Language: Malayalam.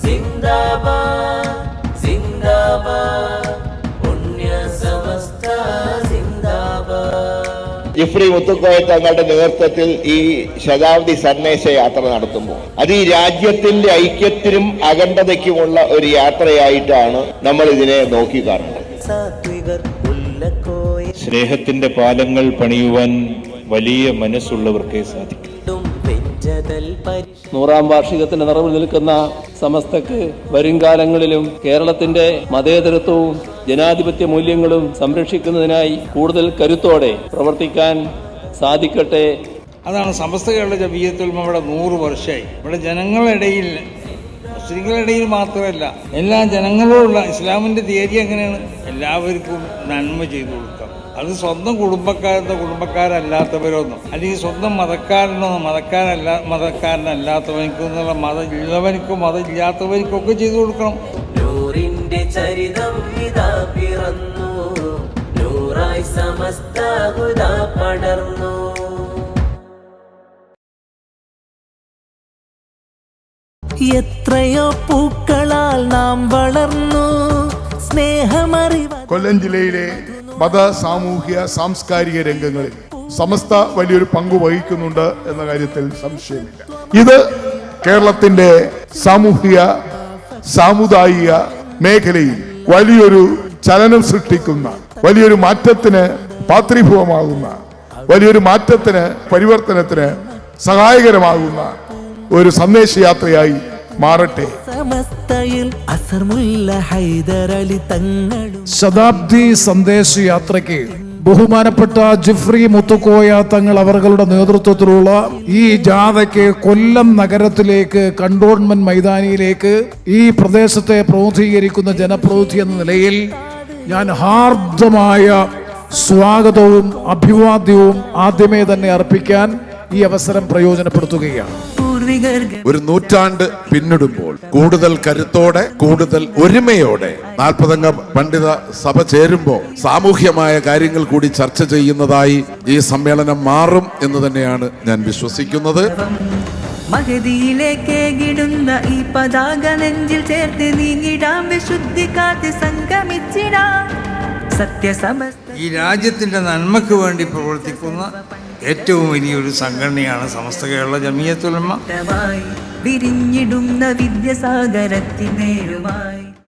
സിന്ദാബാദ് സിന്ദാബാദ് പുണ്യ സമസ്ത സിന്ദാബാദ്. ജിഫ്രി മുത്തുക്കോയ തങ്ങളുടെ നേതൃത്വത്തിൽ ഈ ശതാബ്ദി സന്ദേശ യാത്ര നടത്തുമ്പോൾ അത് ഈ രാജ്യത്തിന്റെ ഐക്യത്തിനും അഖണ്ഡതയ്ക്കുമുള്ള ഒരു യാത്രയായിട്ടാണ് നമ്മൾ ഇതിനെ നോക്കിക്കാണുന്നത്. സ്നേഹത്തിന്റെ പാലങ്ങൾ പണിയുവാൻ വലിയ മനസ്സുള്ളവർക്കേ സാധിക്കും. 100ാം വാർഷികത്തിന് നിറവിൽ നിൽക്കുന്ന സമസ്തക്ക് വരും കാലങ്ങളിലും കേരളത്തിന്റെ മതേതരത്വവും ജനാധിപത്യ മൂല്യങ്ങളും സംരക്ഷിക്കുന്നതിനായി കൂടുതൽ കരുത്തോടെ പ്രവർത്തിക്കാൻ സാധിക്കട്ടെ. അതാണ് സമസ്ത കേരള ജമിയത്തുൽ ഉലമ ഇവിടെ 100 വർഷമായി. ഇവിടെ ജനങ്ങളുടെ ഇടയിൽ, മുസ്ലിങ്ങളുടെ ഇടയിൽ മാത്രമല്ല, എല്ലാ ജനങ്ങളോടുള്ള ഇസ്ലാമിൻ്റെ തീയതി എങ്ങനെയാണ്? എല്ലാവർക്കും നന്മ ചെയ്തു കൊടുക്കാം. അത് സ്വന്തം കുടുംബക്കാരല്ലാത്തവരൊന്നും, അല്ലെങ്കിൽ സ്വന്തം മതക്കാരനല്ലാത്തവനിക്കും എന്നുള്ള മതമുള്ളവനിക്കും മതമില്ലാത്തവനിക്കും ഒക്കെ ചെയ്തു കൊടുക്കണം. നൂറിന്റെ ചരിതം ഇതാ പിറന്നു, നൂറായി സമസ്ത ഹുദാ പടർന്നു. എത്രയോ പൂക്കളാൽ നാം വളർന്നു, സ്നേഹമറിവ. കൊല്ലം ജില്ലയിലെ മത, സാമൂഹ്യ, സാംസ്കാരിക രംഗങ്ങളിൽ സമസ്ത വലിയൊരു പങ്ക് വഹിക്കുന്നുണ്ട് എന്ന കാര്യത്തിൽ സംശയമില്ല. ഇത് കേരളത്തിന്റെ സാമൂഹിക സാമുദായിക മേഖലയിൽ വലിയൊരു ചലനം സൃഷ്ടിക്കുന്ന, വലിയൊരു മാറ്റത്തിന് പാത്രീഭൂതമാകുന്ന, വലിയൊരു മാറ്റത്തിന്, പരിവർത്തനത്തിന് സഹായകരമാകുന്ന ഒരു സന്ദേശയാത്രയായി മാറട്ടെ. ശതാബ്ദി സന്ദേശയാത്രയ്ക്ക് ബഹുമാനപ്പെട്ട ജിഫ്രി മുത്തുക്കോയ തങ്ങൾ അവരുടെ നേതൃത്വത്തിലുള്ള ഈ ജാഥയ്ക്ക് കൊല്ലം നഗരത്തിലേക്ക്, കണ്ടോൺമെന്റ് മൈതാനിയിലേക്ക് ഈ പ്രദേശത്തെ പ്രതിനിധീകരിക്കുന്ന ജനപ്രതിനിധി എന്ന നിലയിൽ ഞാൻ ഹാർദമായ സ്വാഗതവും അഭിവാദ്യവും ആദ്യമേ തന്നെ അർപ്പിക്കാൻ ഈ അവസരം പ്രയോജനപ്പെടുത്തുകയാണ്. ഒരു നൂറ്റാണ്ട് പിന്നിടുമ്പോൾ കൂടുതൽ കരുത്തോടെ, കൂടുതൽ ഒരുമയോടെ 40 അംഗ പണ്ഡിത സഭ ചേരുമ്പോൾ സാമൂഹ്യമായ കാര്യങ്ങൾ കൂടി ചർച്ച ചെയ്യുന്നതായി ഈ സമ്മേളനം മാറും എന്ന് തന്നെയാണ് ഞാൻ വിശ്വസിക്കുന്നത്. മഹദിയിലേക്കിടുന്ന ഈ പതാക നെഞ്ചിൽ ചേർത്ത് നീങ്ങിടാം, വിശുദ്ധി കാത്ത് സംഗമിച്ചിടാം സത്യസമസ്ത. ഈ രാജ്യത്തിന്റെ നന്മയ്ക്ക് വേണ്ടി പ്രവർത്തിക്കുന്ന ഏറ്റവും വലിയൊരു സംഘടനയാണ് സമസ്ത കേരള ജമിയത്തുൽ ഉലമ. വിരിഞ്ഞിടുന്ന വിദ്യാസാഗരത്തിനേരുമായി